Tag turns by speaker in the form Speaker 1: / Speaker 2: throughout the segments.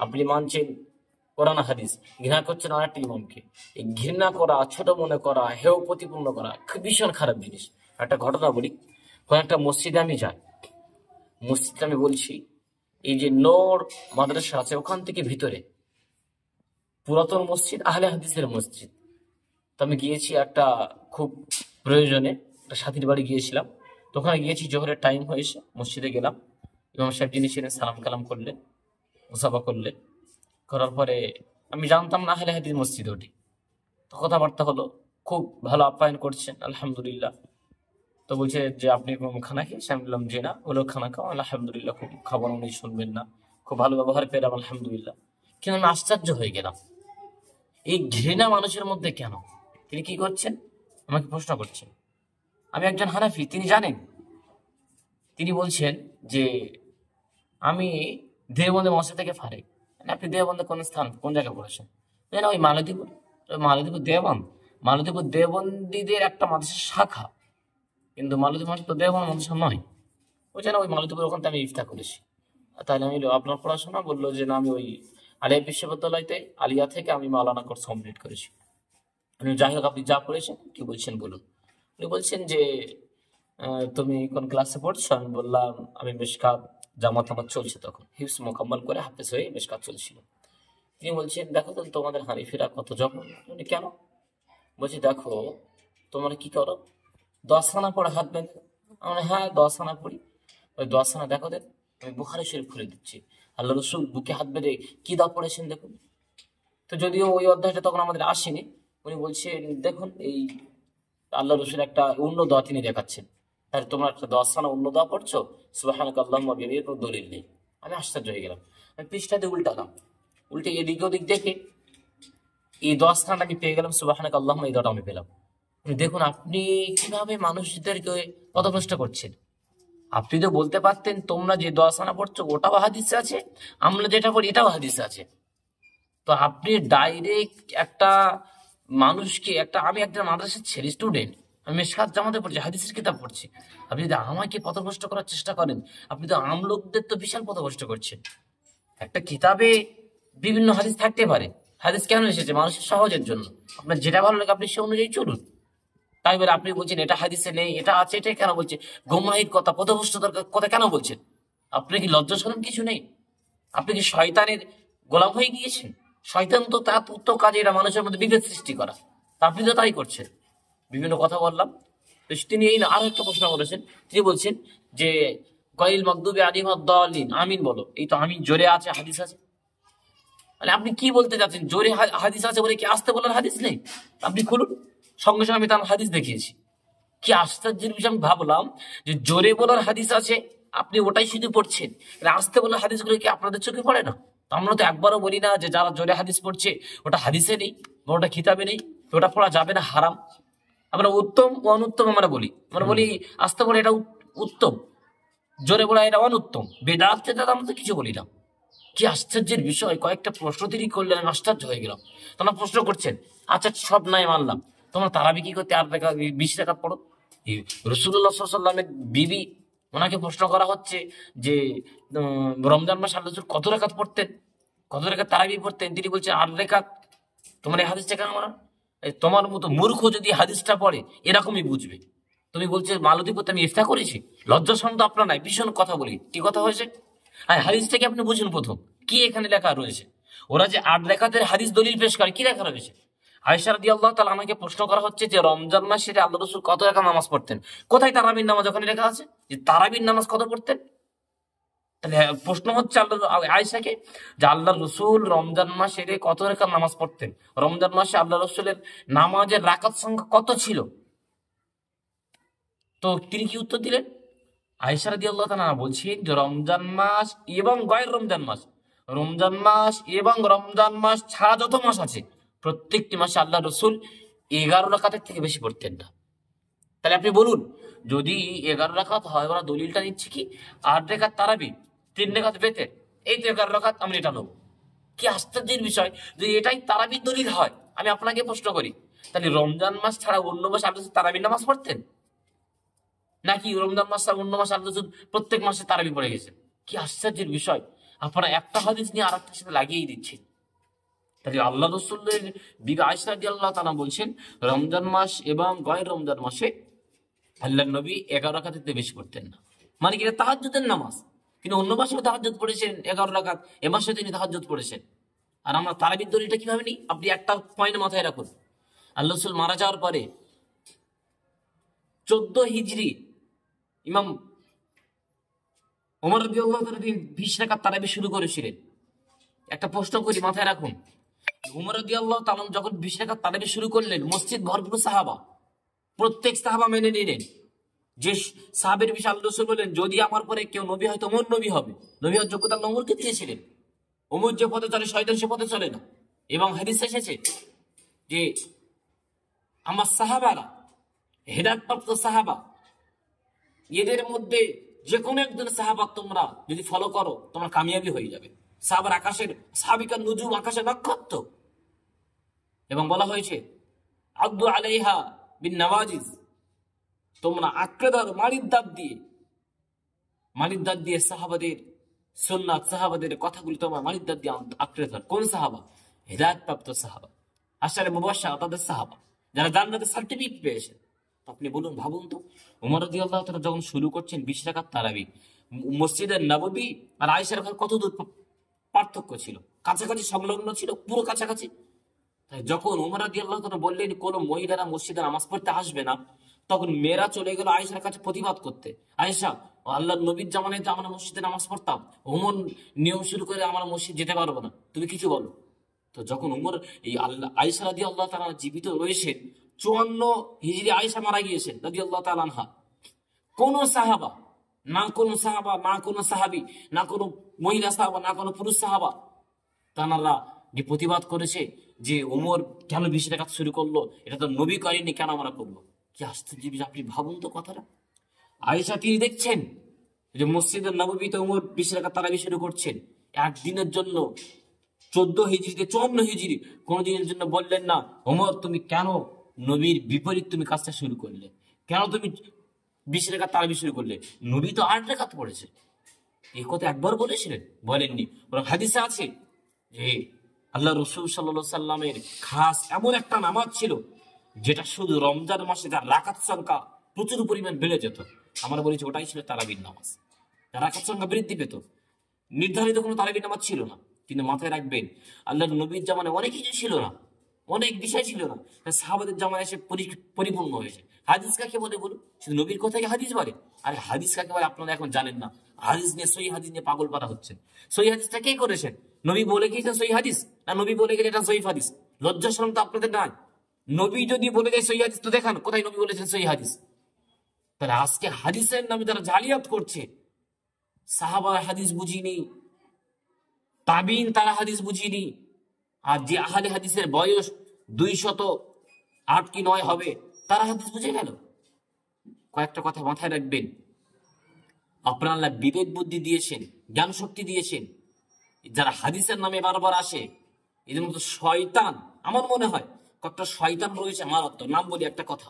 Speaker 1: আপনি মানছেন কোরআন হাদিস, ঘৃণা করছেন আরেকটা ইমামকে। এই ঘৃণা করা, ছোট মনে করা, হেয় প্রতিপন্ন করা ভীষণ খারাপ জিনিস। একটা ঘটনা বলি, কোন একটা মসজিদে আমি যাই, মসজিদে আমি বলছি এই যে নূর মাদ্রাসা আছে ওখান থেকে ভিতরে পুরাতন মসজিদ, আহলে হাদিসের মসজিদ। তো আমি গিয়েছি একটা খুব প্রয়োজনে, একটা সাথীর বাড়ি গিয়েছিলাম। তো ওখানে গিয়েছি, জোহরের টাইম হয়েছে, মসজিদে গেলাম। ইমাম সাহেব যিনি ছিলেন সালাম কালাম করলেন, মুসাফা করলেন। করার পরে আমি জানতাম না আহলে হাদিস মসজিদ ওটি। তো কথাবার্তা হলো, খুব ভালো আপ্যায়ন করছেন আলহামদুলিল্লাহ। তো বলছে যে আপনি খানা খেয়েছেন? আমি বললাম যে না। বললো খানা খাও। আলহামদুলিল্লাহ, খুব খাবার উনি শুনবেন না, খুব ভালো ব্যবহার পেলাম আলহামদুলিল্লাহ। কিন্তু আমি আশ্চর্য হয়ে গেলাম, এই ঘৃণা মানুষের মধ্যে কেন? তিনি কি করছেন আমাকে প্রশ্ন করছেন। আমি একজন হানাফি, তিনি জানেন। তিনি বলছেন যে আমি দেওবন্দে মসজিদ থেকে ফারেক। আপনি দেওবন্দে কোন স্থান, কোন জায়গায় পড়েছেন? না ওই মালতীপুর। মালতীপুর দেওবন্দ? মালতীপুর দেওবন্দীদের একটা মাদ্রাসার শাখা, কিন্তু মালতীপুর মাদ্রাসা তো দেওবন্দ মাদ্রাসা নয়। ওই যেন ওই মালতীপুর ওখান থেকে আমি ইফতার করেছি। তাহলে আমি আপনার পড়াশোনা? বললো যে না, আমি ওই আলিয়া বিশ্ববিদ্যালয়তে আলিয়া থেকে আমি মাওলানা কোর্স কমপ্লিট করেছি। আমি যাই হোক, আপনি যা পড়েছেন কি বলছেন বলুন। উনি বলছেন যে তুমি কোন ক্লাসে পড়ছো? আমি বললাম আমি মিশকাত, জামাত আমার চলছে তখন, হিফজ মোকাম্মল করে হাফেজ হয়ে মিশকাত চলছিল। তিনি বলছেন দেখো তো তোমাদের হানিফিরা কত জঘন্য। উনি কেন? বলছি দেখো তোমরা কি করো, 10 আনা পড়ে হাত বেঁধে। আমরা হ্যাঁ 10 আনা পড়ি। ওই 10 আনা দেখো দেখ, আমি বুখারী শরীফ খুলে দিচ্ছি, আল্লাহ রসুল বুকে হাত বেঁধে কি দা পড়েছেন দেখুন। তো যদিও ওই অধ্যায়টা তখন আমাদের আসেনি, উনি বলছেন দেখুন এই আল্লাহ রসুল একটা অন্য দোয়া তিনি দেখাচ্ছেন, তাহলে তোমরা একটা 10 আনা অন্য দোয়া পড়ছো, সুবহানাকা আল্লাহুম্মা বিহামদিকা, কোনো দলিল নেই। আমি আশ্চর্য হয়ে গেলাম। আমি পৃষ্ঠাতে উল্টালাম, উল্টে এদিকে ওদিক দেখে এই 10 খানা আমি পেয়ে গেলাম, সুবহানাকা আল্লাহুম্মা, এই দোয়াটা আমি পেলাম। দেখুন আপনি কিভাবে মানুষদেরকে পথভ্রষ্ট করছেন। আপনি তো বলতে পারতেন তোমরা যে 10 আনা পড়ছো ওটাও হাদিসে আছে, আমরা যেটা পড়ি এটাও হাদিসে আছে। তো আপনি ডাইরেক্ট একটা মানুষকে, আমি একটা মাদ্রাসার ছেলে, স্টুডেন্ট, আমি মিশকাত জামাতে পড়ছি, হাদিসের কিতাব পড়ছি, আপনি যদি আমাকে পথভ্রষ্ট করার চেষ্টা করেন, আপনি তো আম লোকদের তো বিশাল পথভ্রষ্ট করছেন। একটা কিতাবে বিভিন্ন হাদিস থাকতে পারে, হাদিস কেন এসেছে? মানুষের সহজের জন্য। আপনার যেটা ভালো লাগে আপনি সে অনুযায়ী চলুন। তাই বলে আপনি বলছেন এটা হাদিসে নেই, এটা আছে, এটা কেন বলছেন? গোমরাহির কথা, পথভ্রষ্টতার কথা কেন বলছেন? আপনি কি লজ্জা শরম কিছু নেই? আপনি কি শয়তানের গোলাম হয়ে গিয়েছেন? শয়তান তো তার তো কাজে এরা মানুষের মধ্যে বিভেদ সৃষ্টি করা, তা আপনি তো তাই করছেন। বিভিন্ন কথা বললাম। তো তিনি এই আরো একটা প্রশ্ন করেছেন, তিনি বলছেন যে গায়রিল মাগদুবি আলাইহিম ওয়াদ-দাল্লিন, আমিন বলো। এই তো আমিন জোরে আছে, হাদিস আছে। মানে আপনি কি বলতে চাচ্ছেন? জোরে হাদিস আছে বলে কি আসতে বলার হাদিস নেই? আপনি খুলুন, সঙ্গে সঙ্গে আমি তার হাদিস দেখিয়েছি। কি আশ্চর্যের বিষয়, আমি ভাবলাম যে জোরে বলার হাদিস আছে, আপনি ওটাই শুধু পড়ছেন, আসতে বলার হাদিসগুলো কি আপনাদের চোখে পড়ে না? আমরা তো একবারও বলি না যে যারা জোরে হাদিস পড়ছে ওটা হাদিসে নেই বা ওটা কিতাবে নেই, ওটা পড়া যাবে না, হারাম। আমরা উত্তম ও অনুত্তম আমরা বলি আসতে বলে এটা উত্তম, জোরে বলা এটা অনুত্তম, বেদাত টেদাত আমরা তো কিছু বলি না। কি আশ্চর্যের বিষয়, কয়েকটা প্রশ্ন তিনি করলেন, আমি আশ্চর্য হয়ে গেলাম। তোমরা প্রশ্ন করছেন, আচ্ছা সব নাই মানলাম, তোমরা তারাবি কি করতে 8 রাকাত 20 রাকাত পড়ো? রাসূলুল্লাহ সাল্লাল্লাহু আলাইহি ওয়াসাল্লামের বিবি, ওনাকে প্রশ্ন করা হচ্ছে যে রমজান মাস আল্লাহ রাসূল কত রাকাত পড়তেন, কত রাকাত তারাবি পড়তেন? তিনি বলছেন 8 রাকাত। তোমার এই হাদিসটা কেন মানা? তোমার মতো মূর্খ যদি হাদিসটা পড়ে এরকমই বুঝবে। তুমি বলছো মালতী করতে আমি ইফতা করেছি, লজ্জা শরম তো আপনার নাই। ভীষণ কথা বলি, কি কথা হয়েছে? আর হাদিসটাকে আপনি বুঝুন প্রথম, কি এখানে লেখা রয়েছে। ওরা যে 8 রাকাতের হাদিস দলিল পেশ করে, কি লেখা রয়েছে? আয়েশা রাদিয়াল্লাহু তাআলা আমাকে প্রশ্ন করা হচ্ছে যে রমজান মাসে আল্লাহ রাসূল কত রাকাত নামাজ পড়তেন? কোথায় তারাবির নামাজ ওখানে লেখা আছে যে তারাবির নামাজ কত পড়তেন? তাহলে প্রশ্ন হচ্ছে আয়েশাকে যে আল্লাহ রসুল রমজান মাসে কত রাকাত নামাজ পড়তেন, রমজান মাসে আল্লাহ রসুলের নামাজের রাকাত সংখ্যা কত ছিল? তো তিনি কি উত্তর দিলেন? আয়েশা রাদিয়াল্লাহু তাআলা বলছেন যে রমজান মাস এবং গয়র রমজান মাস, রমজান মাস এবং রমজান মাস ছাড়া যত মাস আছে প্রত্যেকটি মাসে আল্লাহ রসুল 11 রাকাতের থেকে বেশি পড়তেন না। তাহলে আপনি বলুন, যদি 11 রাকাত হয়, ওরা দলিলটা নিচ্ছে কি 8 রাকাত তারাবি, 3 রাকাত বেতের, এই তো 11 রাকাত, আমরা এটা নেব। কি আশ্চর্যের বিষয়, যদি এটাই তারাবির দলিল হয়, আমি আপনাকে প্রশ্ন করি তাহলে রমজান মাস ছাড়া অন্য মাস আল্লাহ তারাবির নামাজ পড়তেন নাকি রমজান মাস ছাড়া অন্য মাস আল্লাহ প্রত্যেক মাসে তারাবি পড়ে গেছে? কি আশ্চর্যের বিষয়। আপনারা একটা হাদিস নিয়ে আর একটার সাথে লাগিয়ে দিচ্ছেন। তাহলে আল্লাহ রসুলের বিবি আয়েশা রাদিয়াল্লাহু তাআলা বলছেন, রমজান মাস এবং গয়ের রমজান মাসে আল্লাহর নবী 11 রাকাতের বেশি পড়তেন না। মানে কি এটা তাহাজ্জুদের নামাজ, কিন্তু অন্য মাসে তাহাজ্জুদ পড়েছেন 11 রাকাত, এ মাসে তিনি তাহাজ্জুদ পড়েছেন। আর আমরা তারাবির দলিলটা কিভাবে নিই? আপনি একটা পয়েন্ট মাথায় রাখুন। আল্লাহ রসুল মারা যাওয়ার পরে 14 হিজরি ইমাম ওমর রাদিয়াল্লাহু তাআলা তিনি 20 রাকাত তারাবি শুরু করেছিলেন। একটা প্রশ্ন করি, মাথায় রাখুন। ওমর রাদিয়াল্লাহু তাআলা যখন 20 রাকাত তারাবি শুরু করলেন, মসজিদ ভরপুর সাহাবা, প্রত্যেক সাহাবা মেনে নিলেন। যে সাহাবের বিষয়ে আল্লাহ রাসূল বলেন, যদি আমার পরে কেউ নবী হয় তো ওমর নবী হবে। নবী হওয়ার যোগ্যতা আল্লাহ ওমরকে দিয়েছিলেন। ওমর যে পথে চলে শয়তান সে পথে চলে না। এবং হাদিসে এসেছে যে আমার সাহাবারা, হেদায়েতপ্রাপ্ত সাহাবা, এদের মধ্যে যে কোনো একজন সাহাবা তোমরা যদি ফলো করো তোমরা কামিয়াবি হয়ে যাবে। সাহাবার আকাশের সাহাবিকার নুজুম, আকাশের নক্ষত্র। এবং বলা হয়েছে আব্দু আলাইহা বিন নওয়াজিজ, তোমরা আঁকড়ে ধরো মানির দাঁত দিয়ে সাহাবাদের সুন্নাত, সাহাবাদের কথাগুলি তোমার মানির দাঁত দিয়ে আঁকড়ে ধর। কোন সাহাবা? হেদায়েতপ্রাপ্ত সাহাবা, আশারে মুবাশশারা তাদের সাহাবা, যারা জান্নাতের সার্টিফিকেট পেয়েছেন। আপনি বলুন, ভাবুন তো, ওমর রাদিয়াল্লাহু তাআলা যখন শুরু করছেন 20 রাকাত তারাবি, মসজিদের নববী আর আয়েশার ঘর কত দূর পার্থক্য ছিল? কাছাকাছি, সংলগ্ন ছিল, পুরো কাছাকাছি। তাই যখন ওমর রাদিয়াল্লাহু তাআলা বললেন কোন মহিলারা মসজিদে নামাজ পড়তে আসবে না, তখন মেয়েরা চলে গেল আয়েশার কাছে প্রতিবাদ করতে। আয়েশা, আল্লাহর নবীর জামানায় তো আমরা মসজিদে নামাজ পড়তাম, ওমর নিয়ম শুরু করে আমরা মসজিদ যেতে পারবো না, তুমি কিছু বলো। তো যখন ওমর এই আয়েশা রাদিয়াল্লাহু তাআলা জীবিত রয়েছেন, 54 হিজরি আয়েশা মারা গিয়েছেন রাদিয়াল্লাহু তাআলা আনহা, কোন সাহাবা, না কোন সাহাবা, না কোন সাহাবী, না কোন মহিলা সাহাবা, না কোন পুরুষ সাহাবা, তারা যে প্রতিবাদ করেছে যে ওমর কেন 20 রাকাত শুরু করলো, এটা তো নবী করেনি, কেন আমরা করবো? কি আশ্চর্য! আপনি ভাবুন তো কথাটা। আয়েশা তিনি দেখছেন যে মসজিদের নববীতে ওমর 20 রাকাত তারাবি শুরু করছেন একদিনের জন্য। 14 হিজরিতে, 54 হিজরি, কোনদিনের জন্য বললেন না ওমর তুমি কেন নবীর বিপরীত তুমি কাজটা শুরু করলে, কেন তুমি 20 রাকাত তারাবি শুরু করলে? নবী তো 8 রাকাত পড়েছে। এই কথা একবার বলেছিলেন? বলেননি। বরং হাদিসে আছে যে আল্লাহ রাসূল সাল্লাল্লাহু আলাইহি সাল্লামের খাস এমন একটা নামাজ ছিল যেটা শুধু রমজান মাসে তার রাকাত সংখ্যা প্রচুর পরিমাণ বেড়ে যেত। আমরা বলেছি ওটাই ছিল তারাবির নামাজ। রাকাত সংখ্যা বৃদ্ধি পেত। নির্ধারিত কোনো তারাবির নামাজ ছিল না। কিন্তু মাথায় রাখবেন, আল্লাহর নবীর জামানায় অনেক কিছু ছিল না, অনেক বিষয় ছিল না, সাহাবাদের জামানায় এসে পরিপূর্ণ হয়েছে। হাদিস কাকে বলে বলুন? শুধু নবীর কথাকে হাদিস বলে? আরে হাদিস কাকে বলে আপনারা এখন জানেন না। হাদিস নিয়ে, সহিহ হাদিস নিয়ে পাগল পারা হচ্ছেন। সহিহ হাদিসটা কে করেছেন? নবী বলে গিয়েছেন সহিহ হাদিস, না নবী বলে গেলে এটা সহিহ হাদিস? লজ্জা শরম তো আপনাদের নাই। নবী যদি বলে যায় সহিহ হাদিস তো দেখান কোথায় নবী বলেছেন সহিহ হাদিস। তাহলে আজকে হাদিসের নামে যারা জালিয়াত করছে, সাহাবা হাদিস বুঝিনি, তাবিন তারা হাদিস বুঝিনি, আর যে আহলে হাদিসের বয়স 208 কি 9 হবে তারা হাদিস বুঝে গেল। কয়েকটা কথা মাথায় রাখবেন, আপনার আল্লাহ বিবেক বুদ্ধি দিয়েছেন, জ্ঞান শক্তি দিয়েছেন। যারা হাদিসের নামে বারবার আসে, এদের মতো শয়তান, আমার মনে হয় কয়েকটা শয়তান রয়েছে মারাত্মক। নাম বলি একটা কথা,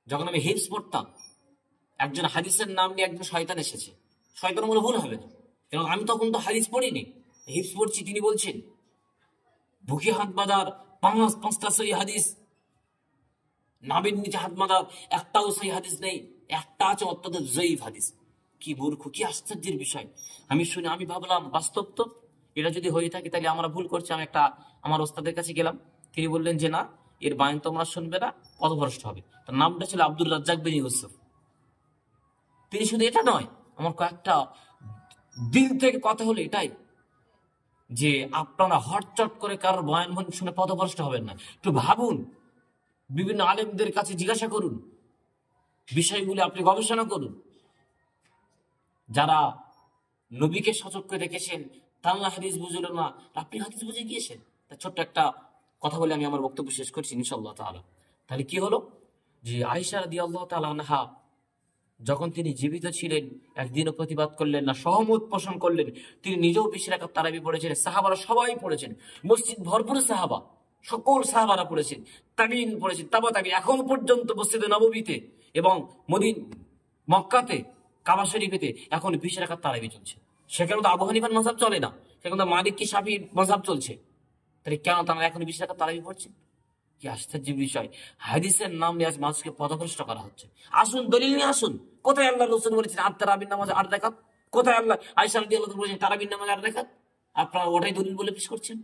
Speaker 1: যখন আমি হিফজ পড়তাম, একজন হাদিসের নাম নিয়ে একজন শয়তান এসেছে। শয়তান মনে ভুল হবে না, কারণ আমি তখন তো হাদিস পড়িনি, হিফজ পড়ছি। তিনি বলছেন বুকে হাত বাঁধার 5টা সহিহ হাদিস, নাভির নিচে হাত বাঁধার একটাও সহিহ হাদিস নেই, একটা আছে অত্যন্ত জয়ীফ হাদিস। কি মূর্খ, কি আশ্চর্যের বিষয়! আমি শুনে আমি ভাবলাম বাস্তব তো, এটা যদি হয়ে থাকে তাহলে আমরা ভুল করছি। আমি আমার ওস্তাদের কাছে গেলাম, তিনি বললেন যে না, এর বায়ান তোমরা শুনবে না, পথভ্রষ্ট হবে। তার নামটা ছিল আব্দুর রাজ্জাক বিন ইউসুফ। তিনি শুধু এটা নয়, আমার কয়েকটা দিল থেকে কথা হলো এটাই যে আপনারা হটচট করে কারোর বয়ান শুনে পথভ্রষ্ট হবেন না। একটু ভাবুন, বিভিন্ন আলেমদের কাছে জিজ্ঞাসা করুন, বিষয়গুলি আপনি গবেষণা করুন। যারা নবীকে সচক্ষে দেখেছেন, তারা হাদিস বুঝল না, আপনি হাদিস বুঝে গিয়েছেন। তা ছোট্ট একটা কথা বলে আমি আমার বক্তব্য শেষ করছি ইনশাআল্লাহ তাআলা। তাহলে কি হলো যে আয়েশা রাদিয়াল্লাহু তাআলা আনহা যখন তিনি জীবিত ছিলেন একদিনও প্রতিবাদ করলেন না, সহমত পোষণ করলেন। তিনি নিজেও 20 রাকাত তারাবি পড়েছেন, সাহাবারা সবাই পড়েছেন, মসজিদ ভরপুর সাহাবা, সকল সাহাবারা পড়েছেন, তাবিঈন পড়েছেন, তাবা তাবিঈন। এখন পর্যন্ত মসজিদে নববীতে এবং মক্কাতে কাবা শরীফেতে এখন 20 রাকাত তারাবি চলছে। সেখানে তো আবু হানিফার মাযহাব চলে না, সেখানে তো মালিকি শাফি মাযহাব চলছে। তাহলে কেন তারা এখন 20 টাকা তারাবি পড়ছে? কি আশ্চর্য বিষয়! হাদিসের নাম নিয়ে আজ মানুষকে পথভ্রষ্ট করা হচ্ছে। আসুন দলিল নিয়ে আসুন। কোথায় আল্লাহ রসুল বলেছেন আর তারাবির নামাজ 8 রাকাত? কোথায় আল্লাহ আয়েশা রাদিয়াল্লাহু আনহা বলেছেন তারাবির নামাজ 8 রাকাত? আপনারা ওটাই দলিল বলে পেশ করছেন।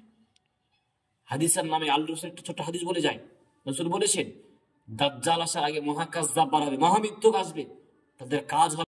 Speaker 1: হাদিসের নামে আল্লাহ রসুল একটা ছোট্ট হাদিস বলে যায়, রসুল বলেছেন দাজ্জাল আসার আগে মহাকাজ্জাব বার হবে, মহামিথ্যুক আসবে, তাদের কাজ হবে